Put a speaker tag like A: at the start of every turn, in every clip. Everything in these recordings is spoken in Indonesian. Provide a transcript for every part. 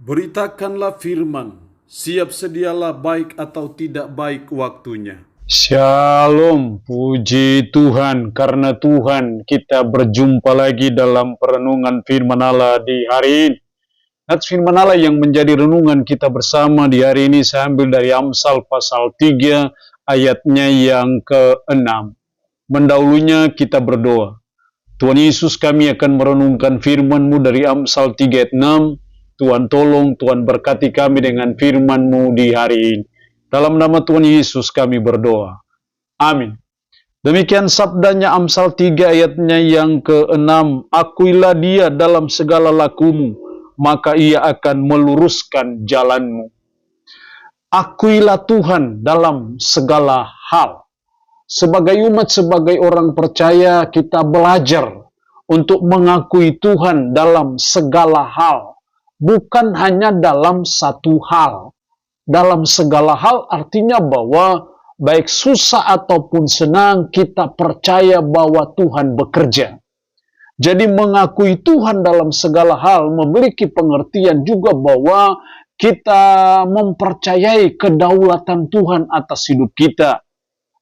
A: Beritakanlah firman, siap sedialah baik atau tidak baik waktunya.
B: Shalom, puji Tuhan, karena Tuhan kita berjumpa lagi dalam perenungan firman Allah di hari ini. Ayat firman Allah yang menjadi renungan kita bersama di hari ini saya ambil dari Amsal pasal 3 ayatnya yang ke-6. Mendahulunya kita berdoa. Tuhan Yesus, kami akan merenungkan firman-Mu dari Amsal 3 ayat 6. Tuhan tolong, Tuhan berkati kami dengan firman-Mu di hari ini. Dalam nama Tuhan Yesus kami berdoa. Amin. Demikian sabdanya Amsal 3 ayatnya yang ke-6. Akuilah dia dalam segala lakumu, maka ia akan meluruskan jalanmu. Akuilah Tuhan dalam segala hal. Sebagai umat, sebagai orang percaya, kita belajar untuk mengakui Tuhan dalam segala hal. Bukan hanya dalam satu hal. Dalam segala hal artinya bahwa baik susah ataupun senang, kita percaya bahwa Tuhan bekerja. Jadi mengakui Tuhan dalam segala hal memiliki pengertian juga bahwa kita mempercayai kedaulatan Tuhan atas hidup kita.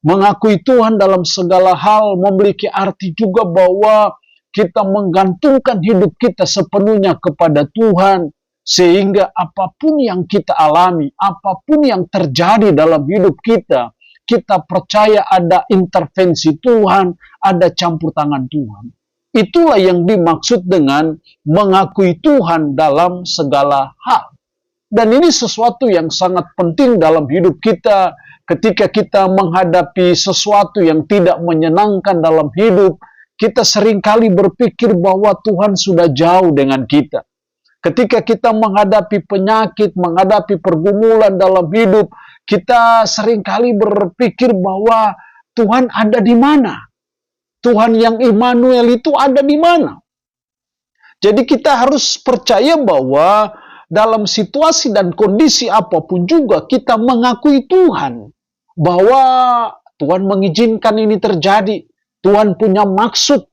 B: Mengakui Tuhan dalam segala hal memiliki arti juga bahwa kita menggantungkan hidup kita sepenuhnya kepada Tuhan, sehingga apapun yang kita alami, apapun yang terjadi dalam hidup kita, kita percaya ada intervensi Tuhan, ada campur tangan Tuhan. Itulah yang dimaksud dengan mengakui Tuhan dalam segala hal. Dan ini sesuatu yang sangat penting dalam hidup kita ketika kita menghadapi sesuatu yang tidak menyenangkan dalam hidup. Kita seringkali berpikir bahwa Tuhan sudah jauh dengan kita. Ketika kita menghadapi penyakit, menghadapi pergumulan dalam hidup, kita seringkali berpikir bahwa Tuhan ada di mana? Tuhan yang Immanuel itu ada di mana? Jadi kita harus percaya bahwa dalam situasi dan kondisi apapun juga kita mengakui Tuhan. Bahwa Tuhan mengizinkan ini terjadi. Tuhan punya maksud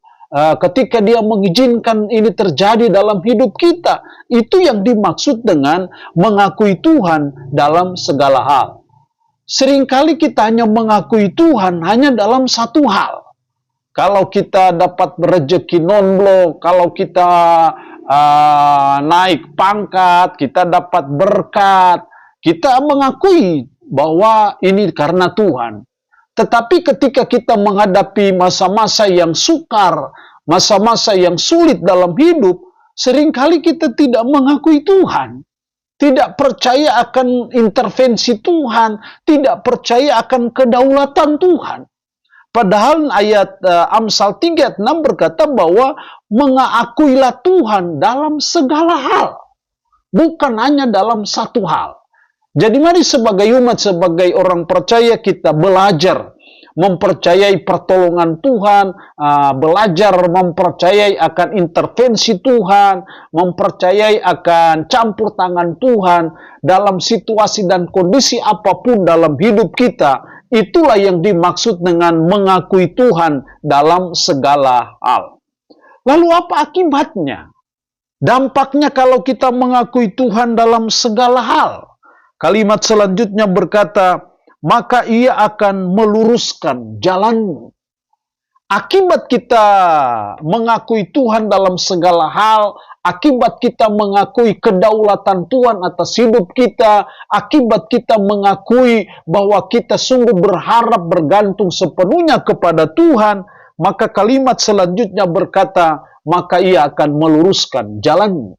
B: ketika dia mengizinkan ini terjadi dalam hidup kita. Itu yang dimaksud dengan mengakui Tuhan dalam segala hal. Seringkali kita hanya mengakui Tuhan hanya dalam satu hal. Kalau kita dapat rezeki non-blok, kalau kita naik pangkat, kita dapat berkat, kita mengakui bahwa ini karena Tuhan. Tetapi ketika kita menghadapi masa-masa yang sukar, masa-masa yang sulit dalam hidup, seringkali kita tidak mengakui Tuhan. Tidak percaya akan intervensi Tuhan, tidak percaya akan kedaulatan Tuhan. Padahal ayat Amsal 3 ayat 6 berkata bahwa mengakuilah Tuhan dalam segala hal. Bukan hanya dalam satu hal. Jadi mari sebagai umat, sebagai orang percaya kita belajar mempercayai pertolongan Tuhan, belajar mempercayai akan intervensi Tuhan, mempercayai akan campur tangan Tuhan dalam situasi dan kondisi apapun dalam hidup kita. Itulah yang dimaksud dengan mengakui Tuhan dalam segala hal. Lalu apa akibatnya? Dampaknya kalau kita mengakui Tuhan dalam segala hal. Kalimat selanjutnya berkata, maka ia akan meluruskan jalanmu. Akibat kita mengakui Tuhan dalam segala hal, akibat kita mengakui kedaulatan Tuhan atas hidup kita, akibat kita mengakui bahwa kita sungguh berharap bergantung sepenuhnya kepada Tuhan, maka kalimat selanjutnya berkata, maka ia akan meluruskan jalanmu.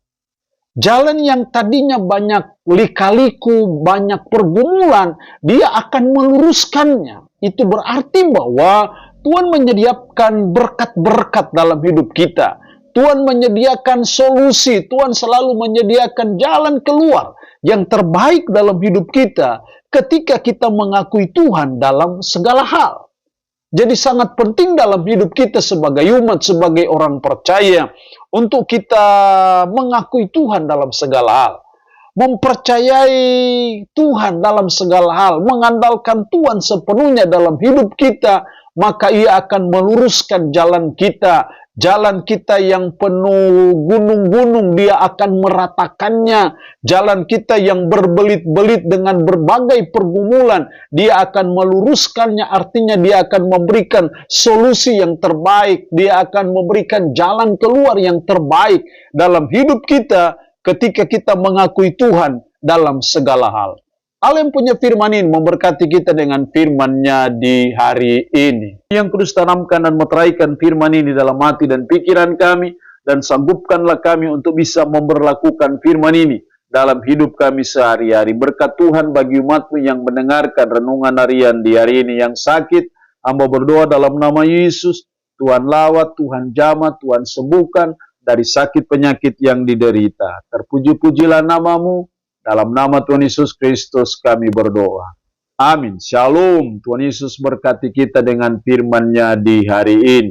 B: Jalan yang tadinya banyak lika-liku, banyak pergumulan, dia akan meluruskannya. Itu berarti bahwa Tuhan menyediakan berkat-berkat dalam hidup kita. Tuhan menyediakan solusi, Tuhan selalu menyediakan jalan keluar yang terbaik dalam hidup kita ketika kita mengakui Tuhan dalam segala hal. Jadi sangat penting dalam hidup kita sebagai umat, sebagai orang percaya, untuk kita mengakui Tuhan dalam segala hal. Mempercayai Tuhan dalam segala hal, mengandalkan Tuhan sepenuhnya dalam hidup kita, maka ia akan meluruskan jalan kita. Jalan kita yang penuh gunung-gunung, Dia akan meratakannya. Jalan kita yang berbelit-belit dengan berbagai pergumulan, Dia akan meluruskannya. Artinya Dia akan memberikan solusi yang terbaik. Dia akan memberikan jalan keluar yang terbaik dalam hidup kita ketika kita mengakui Tuhan dalam segala hal. Allah yang punya firman ini memberkati kita dengan firman-Nya di hari ini. Yang kudus tanamkan dan meteraikan firman ini dalam hati dan pikiran kami, dan sanggupkanlah kami untuk bisa memberlakukan firman ini dalam hidup kami sehari-hari. Berkat Tuhan bagi umat-Mu yang mendengarkan renungan harian di hari ini. Yang sakit, hamba berdoa dalam nama Yesus, Tuhan lawat, Tuhan jamah, Tuhan sembuhkan dari sakit penyakit yang diderita. Terpuji-pujilah nama-Mu. Dalam nama Tuhan Yesus Kristus kami berdoa. Amin. Shalom. Tuhan Yesus berkati kita dengan firman-Nya di hari ini.